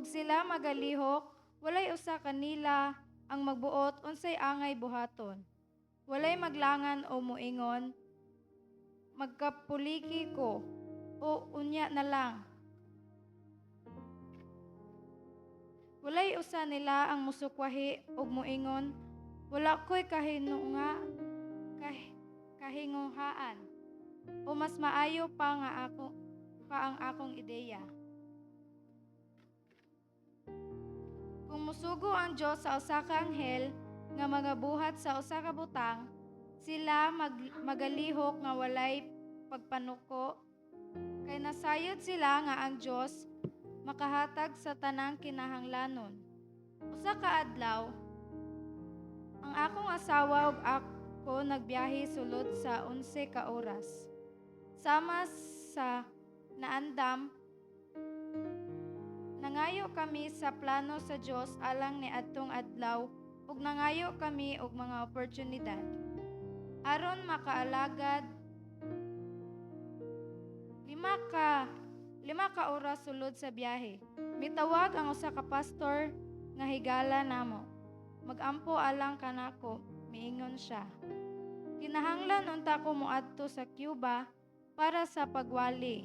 ug sila magalihok, walay usa kanila ang magbuot unsay angay buhaton. Walay maglangan o muingon, magkapuliki ko, o unya na lang. Walay usa nila ang musukwahi ug muingon, wala ko'y kahinguhaan, o mas maayo pa ang akong ideya. Kung musugo ang Dios sa usa ka anghel nga magabuhat sa usa ka butang, sila magalihok nga walay pagpanuko, kay nasayod sila nga ang Dios makahatag sa tanang kinahanglanon. Usa ka adlaw, ang akong asawa ug ako nagbiyahe sulod sa 11 ka oras. Sama sa naandam, nangayo kami sa plano sa Dios alang ni adtong adlaw ug nangayo kami og mga oportunidad aron makaalagad lima ka oras sulod sa biyahe. Mitawag ang usa ka pastor nga higala namo. Magampo alang kanako, miingon siya. Kinahanglan unta ko moadto sa Cuba para sa pagwali.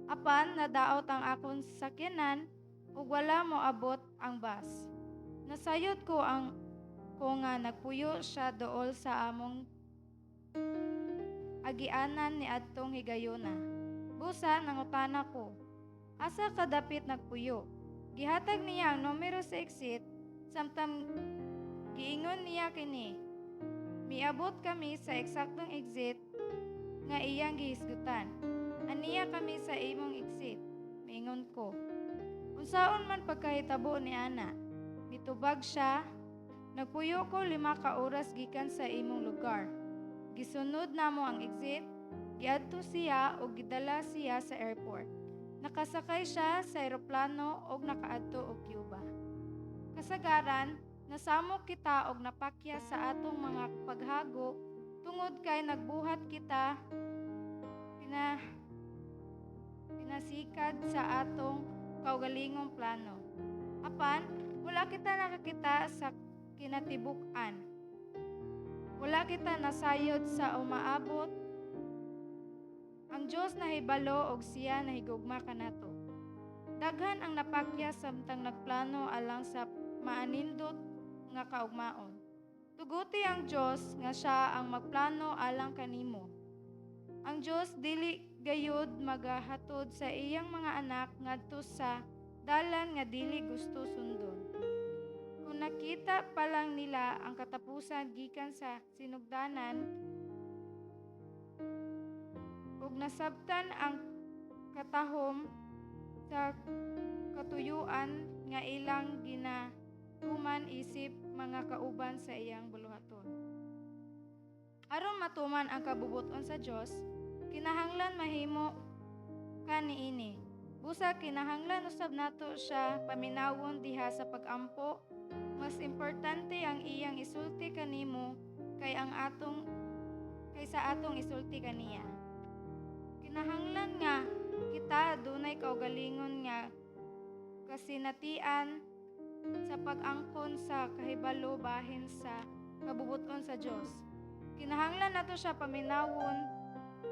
Apan nadaot ang akong sakyanan ug wala mo abot ang bus. Nasayod ko nga nagpuyo siya dool sa among agianan ni adtong higayuna. Busa nangutana ko, asa ka dapit nagpuyo? Gihatag niya ang numero sa exit, samtang giingon niya kini. Miabot kami sa eksaktong exit nga iyang gihisgutan. Aniya kami sa imong exit, miingon ko. Unsaon man pagkahitabo ni ana? Mitubag siya, nagpuyo ko 5 ka oras gikan sa imong lugar. Gisunod namo ang exit, giadto siya o gidala siya sa airport. Nakasakay siya sa eroplano og nakaadto og Cuba. Kasagaran, nasamok kita og napakya sa atong mga paghago tungod kay nagbuhat kita pinasikad sa atong kaugalingong plano. Apan, wala kita nakakita sa kinatibuk-an. Wala kita nasayod sa umaabot. Ang Dios nahibalo og siya nahigugma kanato. Daghan ang napakya samtang nagplano alang sa maanindot nga kaugmaon. Tuguti ang Dios nga siya ang magplano alang kanimo. Ang Dios dili gayud magahatod sa iyang mga anak ngadto sa dalan nga dili gusto sundon. Kung nakita pa lang nila ang katapusan gikan sa sinugdanan ug nasabtan ang katahom sa katuyuan nga ilang ginatuman isip mga kauban sa iyang buluhaton. Aron matuman ang kabubuton sa Dios, kinahanglan mahimo kaniini. Busa kinahanglan usab nato siya paminawon diha sa pag-ampo. Mas importante ang iyang isulti kanimo kaysa atong isulti kaniya. Kinahanglan nga kita adunay kaugalingon nga kasinatian sa pag-angkon sa kahibalo bahin sa kabubuton sa Dios. Kinahanglan nato siya paminawon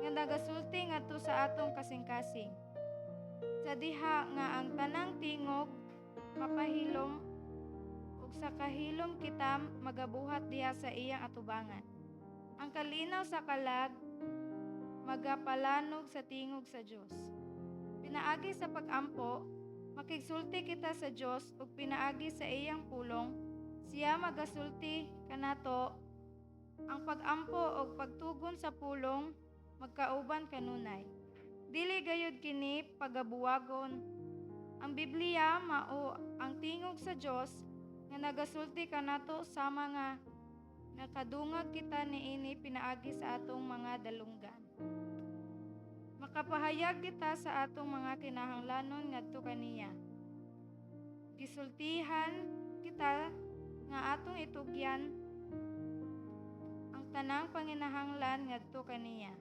nga nagasulti ngadto sa atong kasing-kasing. Sa diha nga ang tanang tingog mapahilom ug sa kahilom kita magabuhat diha sa iyang atubangan. Ang kalinaw sa kalag magapalanog sa tingog sa Dios. Pinaagi sa pag-ampo, makigsulti kita sa Dios ug pinaagi sa iyang pulong, siya magasulti kanato. Ang pag-ampo ug pagtugon sa pulong magkauban kanunay. Dili gayud kini pagabuwagon. Ang Biblia mao ang tingog sa Dios nga nagasulti kanato sama nga nakadungag kita niini pinaagi sa atong mga dalunggan. Makapahayag kita sa atong mga kinahanglanon ngadto kaniya. Gisultihan kita nga atong itugyan ang tanang panginahanglan ngadto kaniya.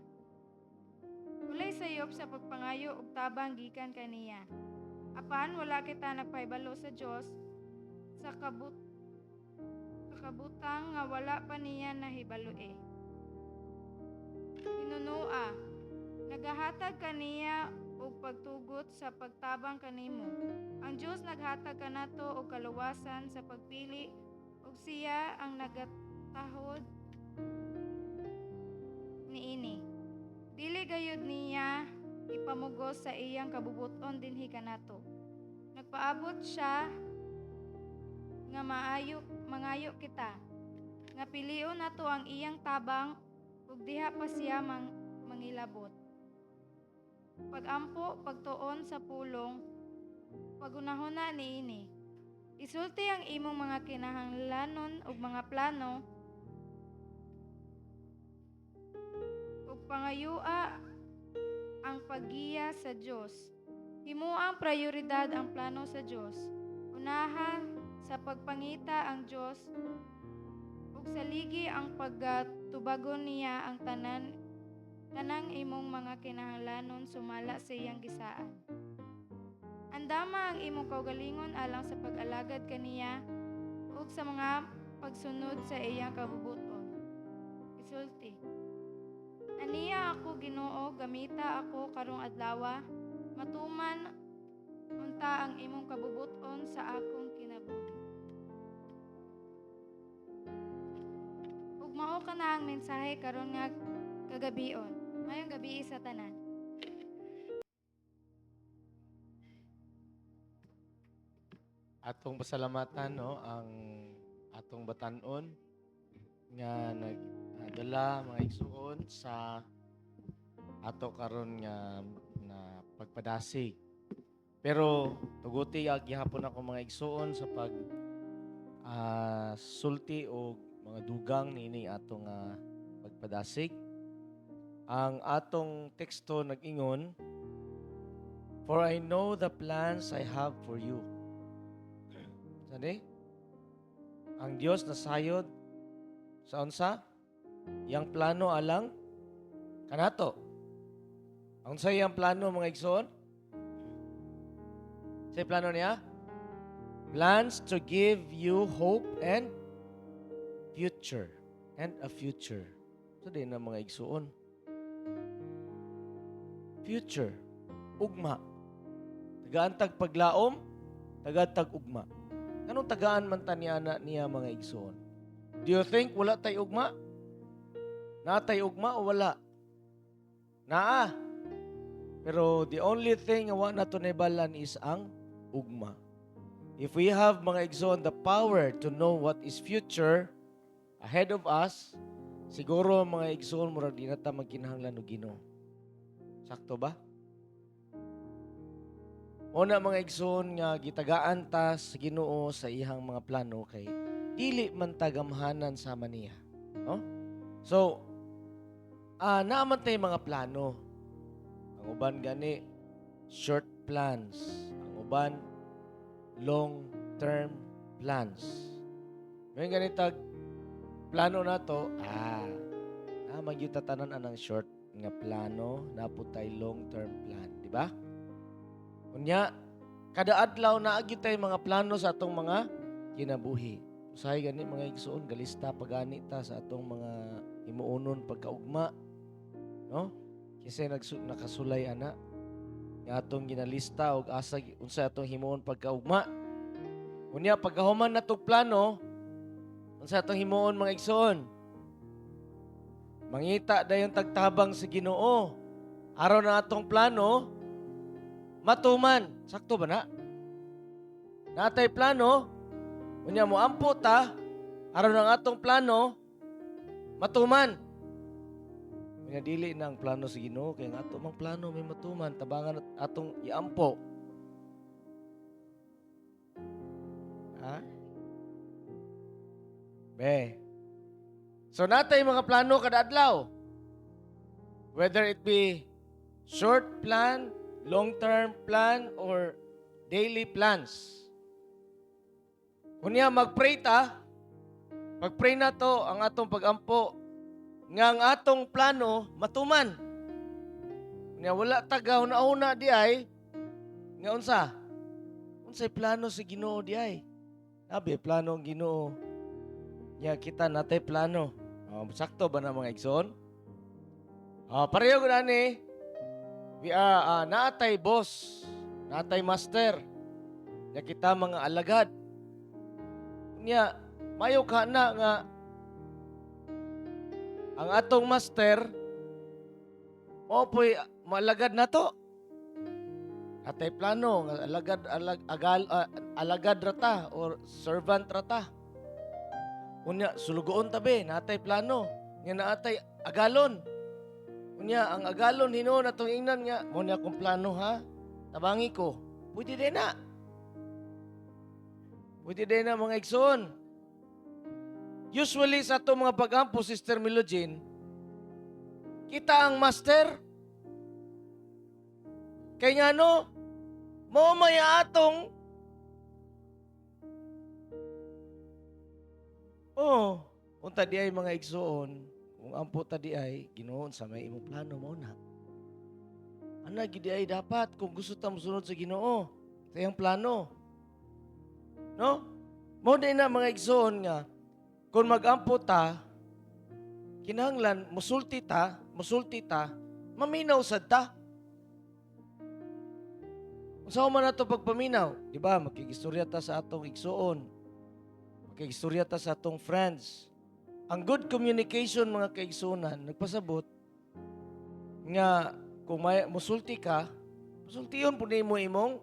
Walay sayop sa pagpangayo og tabang gikan kaniya. Apan wala kita nagpahibalo sa Dios sa kabutang nga wala pa niya nahibaloe. Hinunua, nagahatag kaniya og pagtugot sa pagtabang kanimo. Ang Dios naghatag kanato og kaluwasan sa pagpili ug siya ang nagatahod niini. Dili gayud niya ipamugos sa iyang kabubuton dinhi kanato. Nagpaabot siya nga mangayo kita, nga pilion nato ang iyang tabang ug diha pa siya mangilabot. Pagampo, pagtuon sa pulong, pagunahuna niini. Isulti ang imong mga kinahanglanon ug mga plano ug pangayua ang paggiya sa Dios. Himuang prioridad ang plano sa Dios. Unahan sa pagpangita ang Dios ug sa ligi ang pagtubagon niya ang tanang imong mga kinahanglanon sumala sa iyang gisaan. Andama ang imong kaugalingon alang sa pag-alagad kaniya ug sa mga pagsunod sa iyang kabubuton. Isulti. Aniya ako Ginoo, gamita ako karong adlaw, matuman unta ang imong kabubuton sa akong kinabuhi. Ug mao kana ang mensahe karon nga kagabion. Mayong gabi sa tanan. Atong pasalamatan no ang atong batan-on nga nagdala mga igsuon sa ato karon nga na pagpadasig. Pero tuguti gihapon ako mga igsuon sa pag sulti o mga dugang niini atong pagpadasig. Ang atong teksto nag-ingon, "For I know the plans I have for you." Sani? Ang Dios nasayod sa unsa? Yang plano alang kanato. Ang sa iyang plano mga igsoon? Sa plano niya? Plans to give you hope and future. And a future. So din na mga igsoon. Future. Ugma. Tagaantag paglaom, tagatag ugma. Anong tagaan man tanyana niya mga igsoon? Do you think wala tay ugma? Natay ugma o wala? Naa. Pero the only thing nga na to nabalan is ang ugma. If we have mga igsoon the power to know what is future ahead of us, siguro mga igsoon murag di na ta magkinahanglan og Ginoo. Sakto ba? Una mga igsoon nga gitagaan ta sa Ginoo sa ihang mga plano kay dili man tagamhanan sama niya, no? So, naaman tay mga plano. Ang uban gani short plans, ang uban long-term plans. May ganitag plano nato, magyud tanan anang short nga plano, naputay long-term plan, di ba? Unya, kada adlaw na agyud tay mga plano sa atong mga kinabuhi. Usahay gani mga igsuon, galista pagani ta sa atong mga himuonon pagkaugma, no? Kasi nakasulay ana nga atong ginalista og asa unsa atong himuon pagkaugma. Unya pagkahuman natong plano, unsa atong himuon mga igsuon? Mangita dayon tagtabang sa Ginoo. Araw na atong plano, matuman. Sakto ba na? Natay plano, unya mo ampo ta, araw na atong plano, matuman. Unya dili na ang plano sa Ginoo kay nga ato mang plano may matuman, tabangan atong iampo. Ha? Be. So natay mga plano kada adlaw. Whether it be short plan, long-term plan, or daily plans. Kunya mag-pray ta, pag-pray na to ang atong pagampo nga ang atong plano matuman. Kunya wala tagaw na una di ay nga unsa? Unsay plano sa Ginoo di ay? Abi plano ang Ginoo. Nya kita natay plano. Sakto ba na mga igsoon? Pareho ko ni. Naatay boss, naatay master. Nya kita mga alagad. Nya mayo ka na nga ang atong master mo po'y malagad na to. Atay plano nga alagad rata or servant rata. Unya sulugoon tabi natay plano nga naatay agalon. Unya ang agalon hinuon atong ingnan nga mo na akong plano ha. Tabangi ko. Pwede din na. Pwede din na mga igsoon. Usually sa itong mga pagampo, Sister Melogene, kita ang master. Kaya nga no, mo maya atong unta di ay mga igsoon, kung ampo ta di ay, Ginoon sa may imong plano mo na. Ana, gidi ay dapat, kung gusto ta musunod sa Ginoo, sa iyang plano. No? Mo din na mga igsoon nga, kung mag-ampo ta, kinahanglan, musulti ta, maminaw sad ta. Unsa man nato pagpaminaw? Di ba? Makigistorya ta sa atong igsoon. Makigistorya ta sa atong friends. Ang good communication, mga kaigsunan, nagpasabot nga kung may musulti ka, musultiyon po mo imong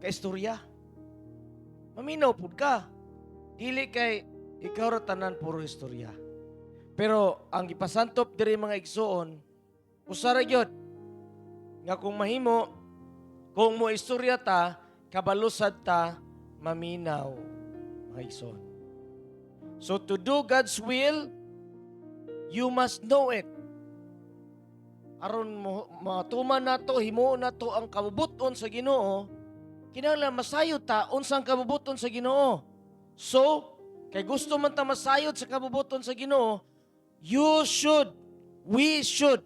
kaistorya. Maminaw po ka. Dili kay ikaw ra tanan puro istorya. Pero ang ipasantop diri mga igsoon, usara gyud nga kung mahimo, kung mo istorya ta, kabalusad ta, maminaw mga igsoon. So to do God's will, you must know it. Aron matuman nato, himuon nato ang kabubuton sa Ginoo, kinahanglan masayod ta unsang kabubuton sa Ginoo. So, kay gusto man ta masayod sa kabubuton sa Ginoo, we should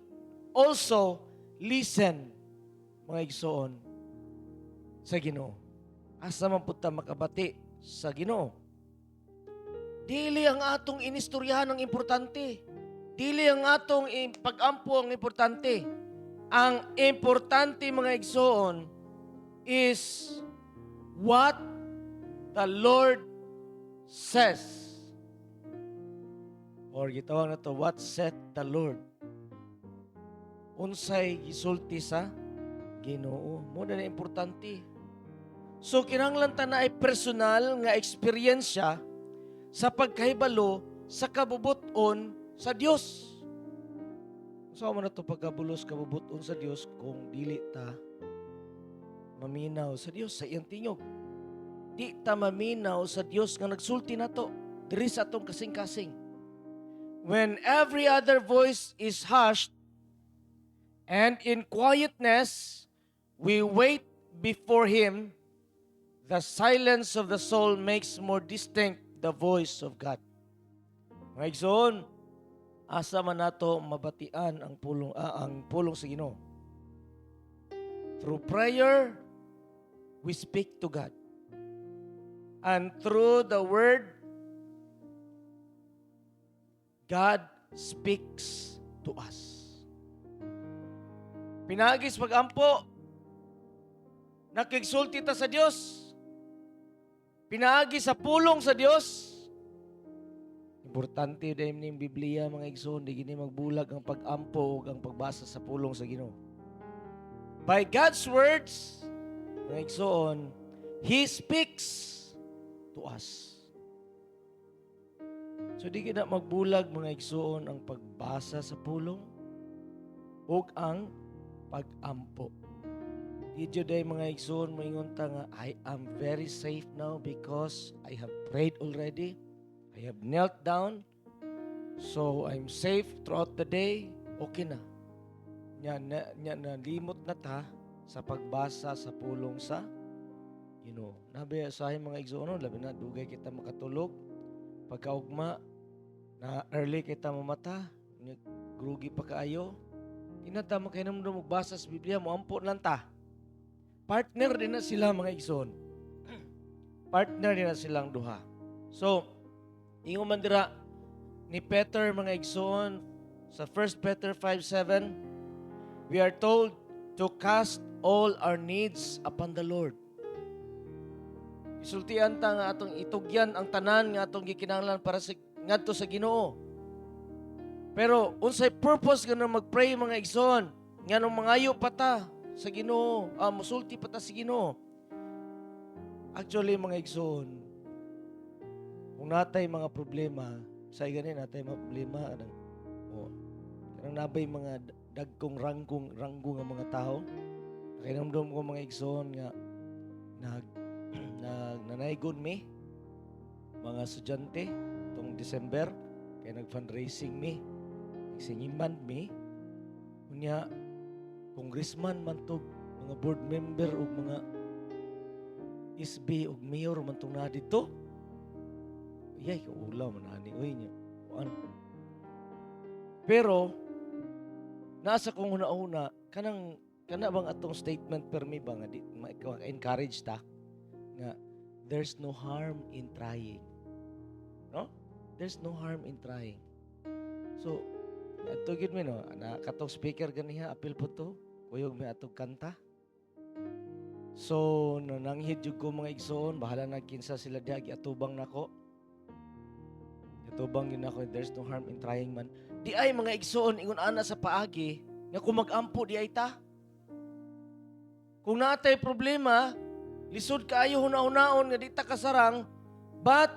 also listen, mga igsoon, sa Ginoo. Asa man pud ta makabati sa Ginoo. Dili ang atong inistoryahan ang importante. Dili ang atong pag-ampo ang importante. Ang importante, mga igsoon, is what the Lord says. Or gitawag na to, what said the Lord. Unsay gisulti sa Ginoo. Mo na importante. So kinahanglan ta na ay personal nga eksperyensya sa pagkahibalo sa kabubuton sa Dios. So man na to pagkabulos kabubuton sa Dios kung dili ta maminaw sa Dios sa iyang tingog. Di ta maminaw sa Dios nga nagsulti nato diri sa atong kasing-kasing. When every other voice is hushed and in quietness we wait before Him, the silence of the soul makes more distinct the voice of God. Mga igsoon, asa man nato mabatian ang pulong sa Ginoo. Through prayer, we speak to God. And through the Word, God speaks to us. Pinagis pag-ampo, nakigsulti ta sa Dios. Pinaagi sa pulong sa Dios. Importante dahil ning Biblia, mga igsoon, di gini magbulag ang pag-ampo o ang pagbasa sa pulong sa Ginoo. By God's words, mga igsoon, He speaks to us. So di kita magbulag, mga igsoon, ang pagbasa sa pulong o ang pag-ampo. Di juday mga igsoon, maingon ta nga, I am very safe now because I have prayed already. I have knelt down. So I'm safe throughout the day. Okay na. Nya limot na ta sa pagbasa sa pulong sa Ginoo. Nabi sa mga igsoon, labi na dugay kita makatulog. Pagkaugma na early kita mamata, grugi pa kaayo. Inata makainom do magbasa sa Biblia mo, ampon lang ta. Partner din na sila, mga igsoon. partner nila silang duha. So, ingon man dira ni Peter mga igsoon sa 1 Peter 5:7, we are told to cast all our needs upon the Lord. Isultian ta nga atong itugyan ang tanan nga atong gikinahanglan para sa ngadto sa Ginoo. Pero unsay purpose nga mag-pray mga igsoon? Nganong mangayo pa ta sa Ginoo, musulti pa ta sa Ginoo. Actually mga igsoon, kung natay mga problema, say ganin natay mga problema kanang nabay mga dagkong ranggong nga mga tao. Nakinamdom ko mga igsoon nga nanaygon mi mga estudyante tong December kay nag-fundraising mi, nagsingimban mi unya congressman man to, mga board member ug mga SB ug mayor man tong na dito. Yay, kaulaw man ani oy nya. Pero nasa kong una-una kana bang atong statement permi ba nga di encourage ta nga there's no harm in trying. No? There's no harm in trying. So, ato gid mi no, na katong speaker ganiha apil po to, kuyog mi atong kanta. So, nananghid jud ko mga igsoon, bahala na kinsa sila diha giatubang nako. Atubang gyud nako, there's no harm in trying man. Di ay mga igsoon ingon ana sa paagi nga kung mag-ampo di ay ta. Kung natay problema, lisod kaayo hunaon nga di ta kasarang, but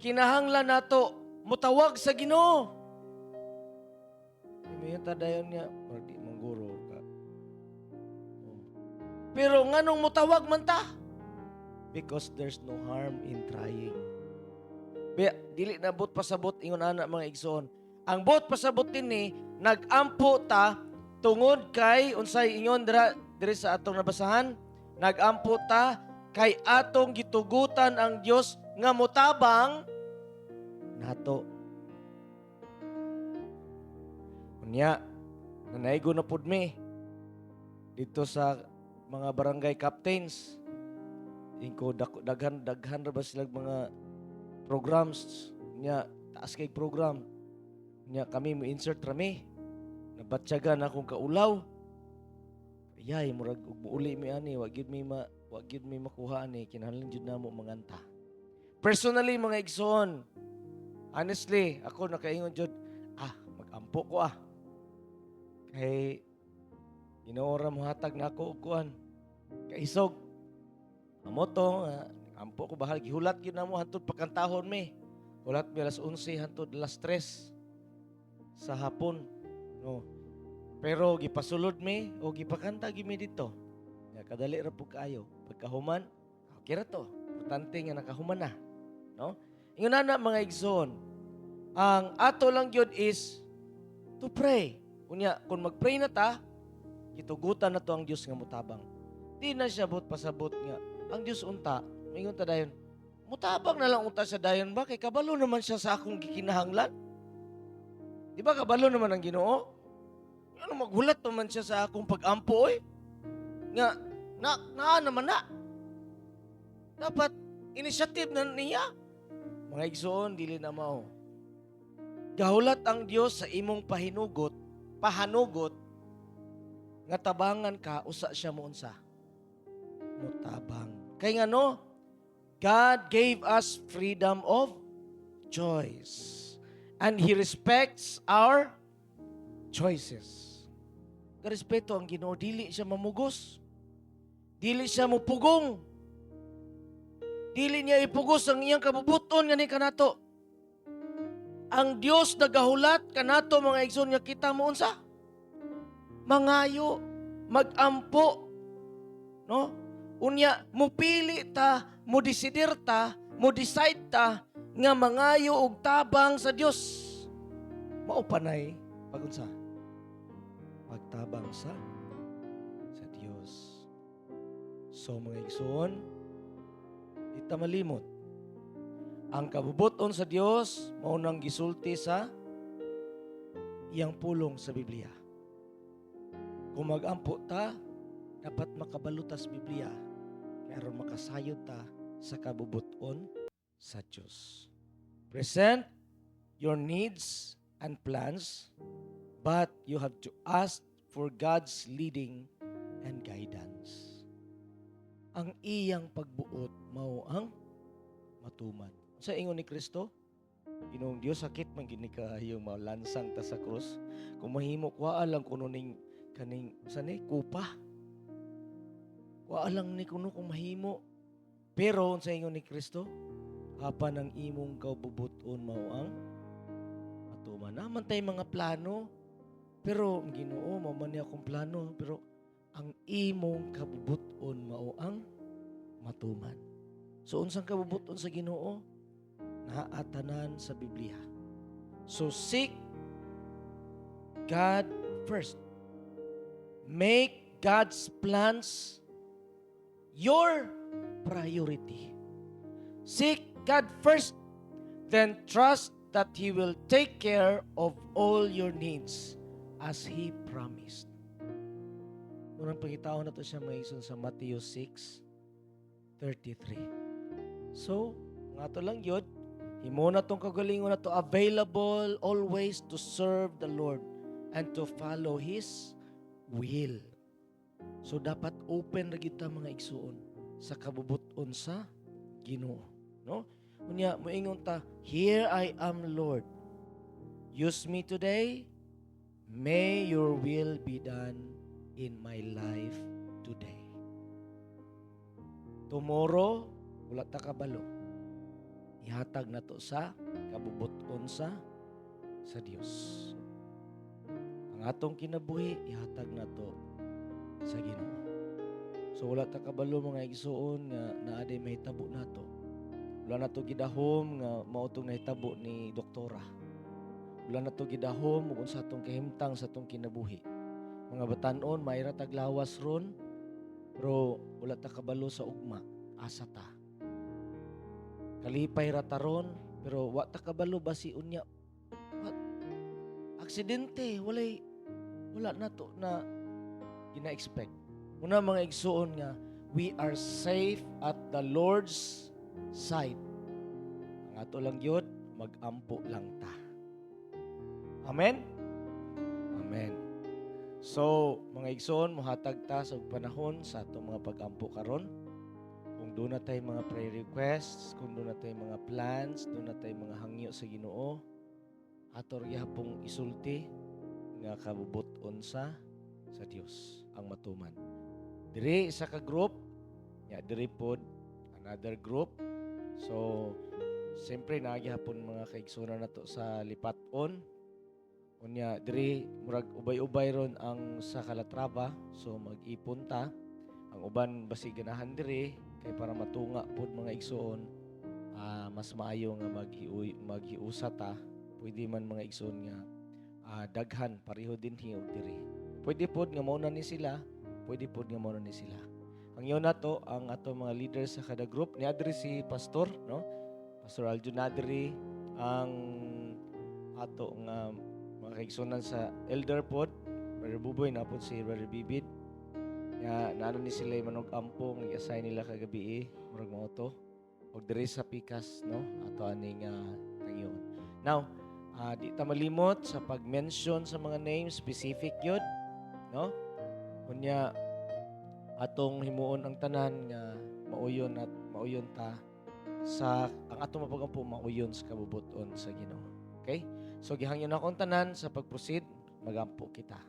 kinahanglan nato mutawag sa Ginoo. May tadayon niya, di mangguro ka. Pero nganong mutawag man ta? Because there's no harm in trying. Dili na bot pasabot ingon ana mga igsoon. Ang bot pasabot ni nag-ampo ta tungod kay unsay ingon diri sa atong nabasahan, nag-ampo ta kay atong gitugutan ang Dios nga motabang nato. Unya, nanaygo na pud mi dito sa mga barangay captains. Ingko daghan ra ba sila mga programs nya taas kay program. Nya kami mo insert rami. Nabatyagan akong kaulaw. Yay, murag uli mi ani, wag gyud mi makuha ani, kinahanglan jud namo manganta. Personally mga igsoon, honestly, ako nakaingon jud, mag-ampo ko Kay ginoora mo hatag na ako og kuan. Kay isog. Amo to, ampo ko bahal gihulat gyud namo hantud pakantahon mi. Hulat mi alas 11 hantud alas 3 sa hapon. No. Pero gipasulod mi o gipakanta gyud mi dito. Nga kadali ra pud kaayo. Pagkahuman, okay ra to. Importante nga nakahuman na, no? Ingon na mga igsoon, ang ato lang gyud is to pray. Kunya kung mag-pray na ta, gitugutan na to ang Dios nga mutabang. Di na siya bot pasabot nga ang Dios unta, mingon ta dayon, mutabang na lang unta sa dayon ba kay kabalo naman siya sa akong gikinahanglan. Di ba kabalo naman ang Ginoo? Ano maghulat naman siya sa akong pag-ampo nga naman na. Dapat initiative na niya. Mga igsoon, dili na mao. Gahulat ang Dios sa imong pahanugot nga tabangan ka usa siya mo unsa. Mutabang. Kay ngano? God gave us freedom of choice. And He respects our choices. Karespeto ang Ginoo, dili siya mamugos. Dili siya mupugong. Dili niya ipugos ang iyang kabubuton nga ni kanato. Ang Dios nagahulat kanato mga igsoon nga kita mo unsa? Mangayo, magampo. No? Unya, mupili ta, mo decider ta, mo decide ta nga mangayo og tabang sa Dios. Mao panay pagunsa? Pagtabang sa Dios. So mga igsoon, ita malimot. Ang kabubuton sa Dios mao nang gisulti sa iyang pulong sa Biblia. Kung mag-ampo ta, dapat makabalutas Biblia. Kaya ron makasayod ta sa kabubuton sa Diyos. Present your needs and plans, but you have to ask for God's leading and guidance. Ang iyang pagbuot mao ang matuman. Sa ingon ni Kristo, Ginoong Dios sakit man gini kaayo malansang ta sa krus. Kung mahimo kuha lang kuno ning kaning sani kupa. Kuha lang ni kuno kung mahimo. Pero sa ingon ni Kristo, apan ang imong kaububuton mao ang matuman. Naman tay mga plano, pero ang Ginoo mao man ni akong plano, pero ang imong kabubuton mao ang matuman. So unsang kabubuton sa Ginoo? Naatanan sa Biblia. So seek God first. Make God's plans your priority. Seek God first, then trust that He will take care of all your needs as He promised. Unang pangitaon na to siya may sa Matthew 6:33. So, nga to lang yun, himo na tong kagalingon na to available always to serve the Lord and to follow His will. So dapat open ra gyud ta mga igsuon sa kabubuton sa Ginoo, no? Unya moingon ta, here I am Lord. Use me today. May your will be done in my life today. Tomorrow, wala ta kabalo. Ihatag na to sa kabubuton sa Dios. Ang atong kinabuhi, ihatag na to sa Ginoo. So wala ta kabalo mga igsuon nga naaday mahitabo nato. Wala na to gidahom nga mao tong nahitabo ni doktora. Wala na to gidahom ug unsa atong kahimtang sa atong kinabuhi. Mga batan-on mayra taglawas ron, pero wala ta kabalo sa ugma, asa ta. Kalipay rataron, pero wa ta kabalo basi unya. What? Aksidente, wala na to na gina-expect. Una mga igsuon nga, we are safe at the Lord's side. Ang ato lang yun, mag-ampo lang ta. Amen? Amen. So, mga igsoon, muhatag ta sa panahon sa atong mga pag-ampo karon. Kung doon na tayo mga prayer requests, kung doon na tayo mga plans, doon na tayo mga hangyo sa Ginoo, ato gyapong isulti nga kabubuton sa Dios ang matuman. Diri isa ka group, diri pod another group. So, siyempre nagyapon mga kaigsunan nato sa lipat-on. Unya diri murag ubay-ubay ron ang sa Calatrava, so mag-ipon ta. Ang uban basig ganahan diri kay para matunga pod mga igsuon, mas maayo nga maghiusa ta. Pwede man mga igsuon nga daghan pareho din hiog diri. Pwede pod nga mao na ni sila, pwede pod nga mao na ni sila. Ang yun nato ang ato mga leaders sa kada group, ni adri si pastor, no? Pastor Aljon adri ang ato nga mga kaigsunan sa elder pod, Brother Buboy na pod si Brother Bibid. Naano ni sila manog ampo nga i-assign nila kagabi murag mao to. Og diri sa Pikas, no? Ato aning tangyon. Now, di ta malimot sa pag-mention sa mga names specific yun, no? Unya atong himuon ang tanan nga mauyon at mauyon ta sa ang atong mapagampo mauyon sa kabubuton sa Ginoo. Okay? So gihangyon na akong tanan sa pag-proceed, magampo kita.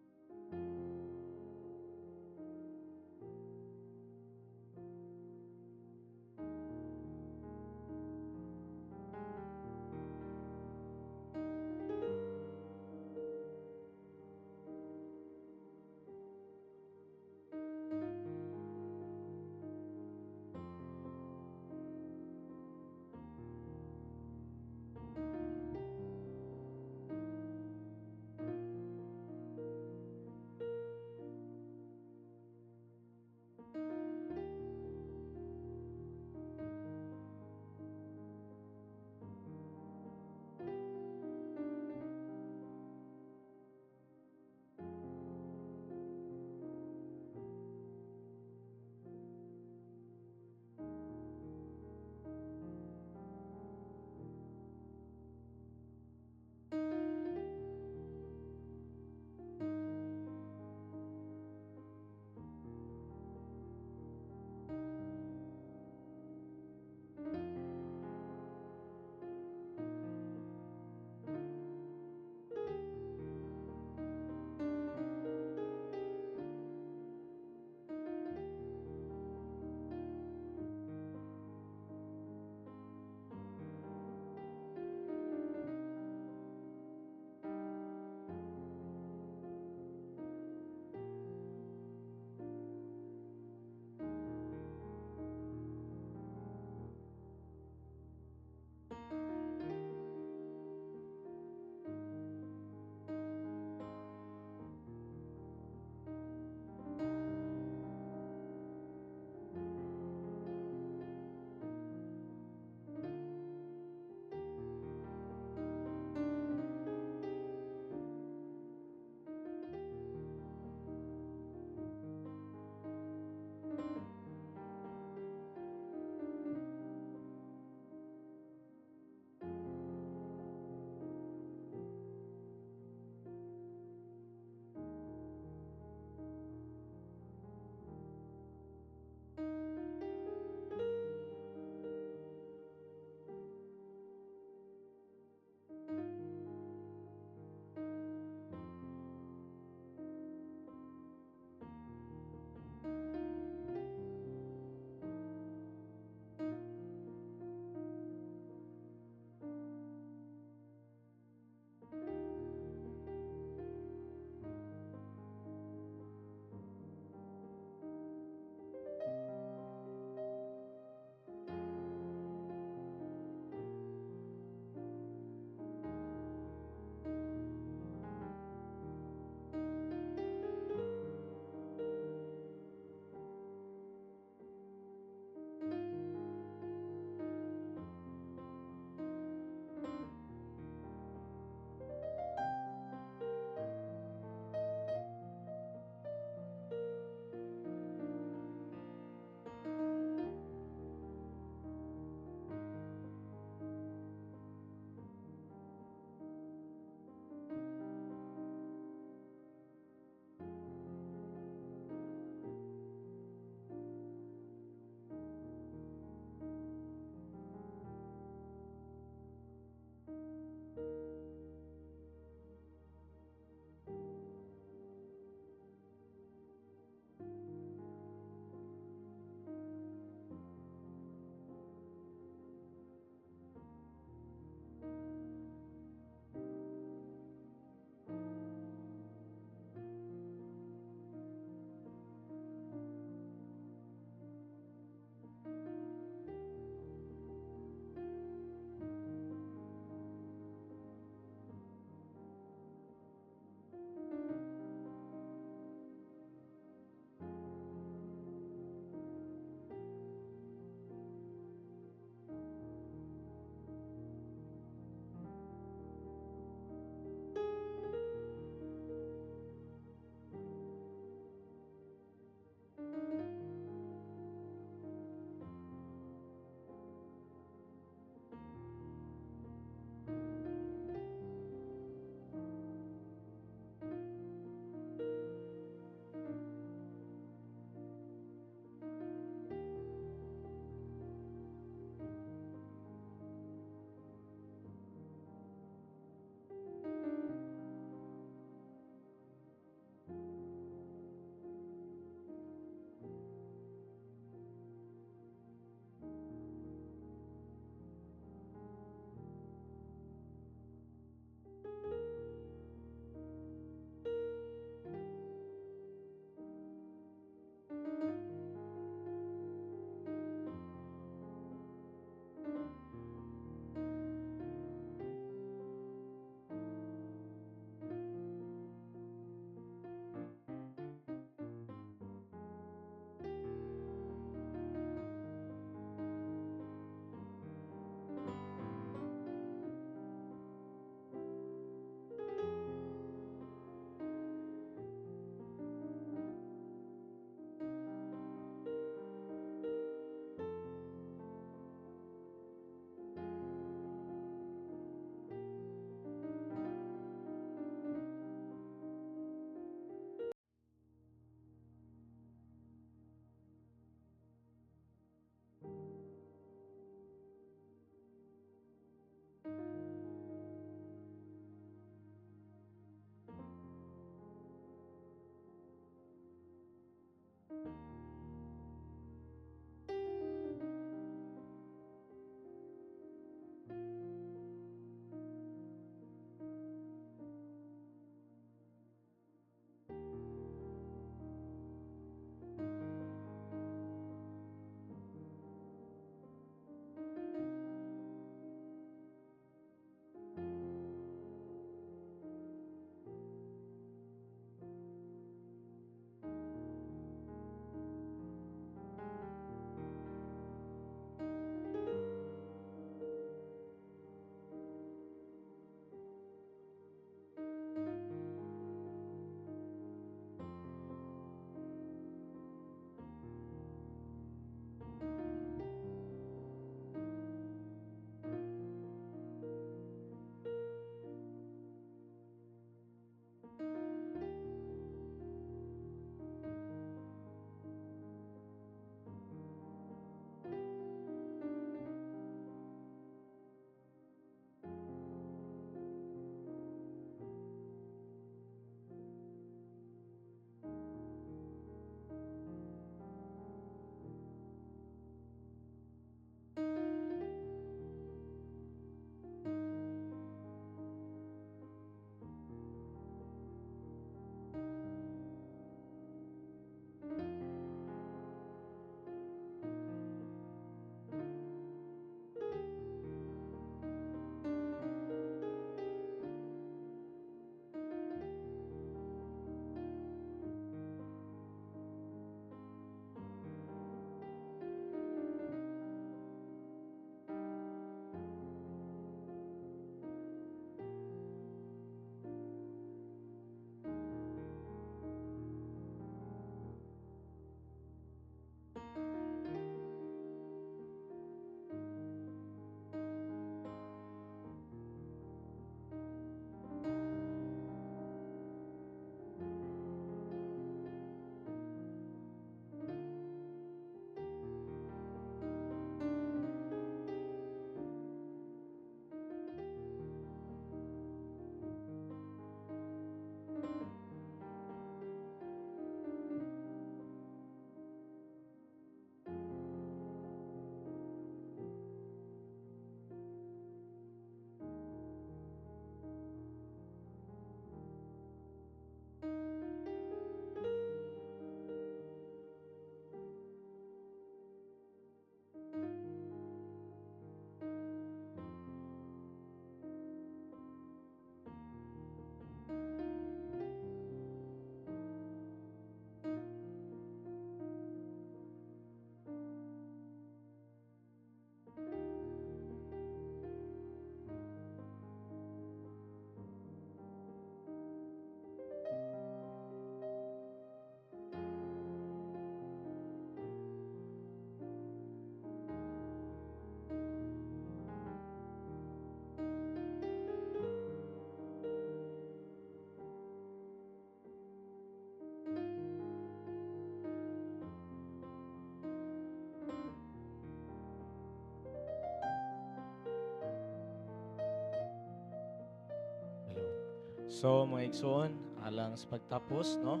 So mga igsoon, alang sa pagtapos, no?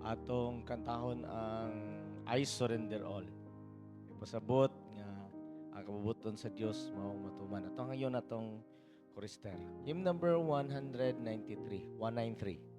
Atong kantahon ang I Surrender All. Pasabot nga ang kabubuton sa Dios mao matuman. Ato ngayon atong chorister. Hymn number 193, 193.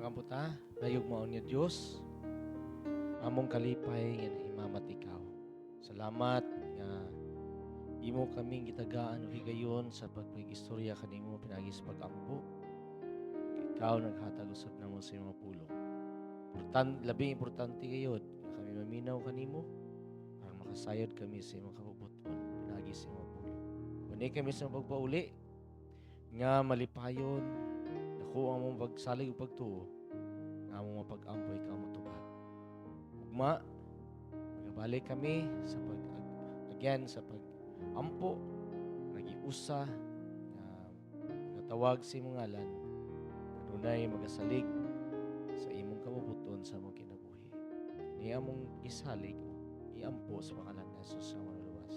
Pagkamputa, dayog mao niya Dios. Among kalipay nga nahimamat ikaw. Salamat nga imo kaming gitagaan o higayon sa pagpagistorya kanimo pinagi sa pag-ampo. Ikaw naghatag usab namo sa imong pulong. Labing importante gayud nga kami maminaw kanimo para makasayod kami sa imong kabubuton pinagi sa imong pulong. Kung di kami sa pagpauli, nga malipayon, dako ang mong pagsalig ug pagtuo, nga mong mapag-ampoy ka mo tubag. Ugma, magabalik kami sa sa pag-ampo, nagiusa, nga natawag sa imong ngalan, kanunay magasalig sa imong kabubuton sa among kinabuhi. Ni among isalig, iampo sa pangalan ni Jesus sa mga luwas.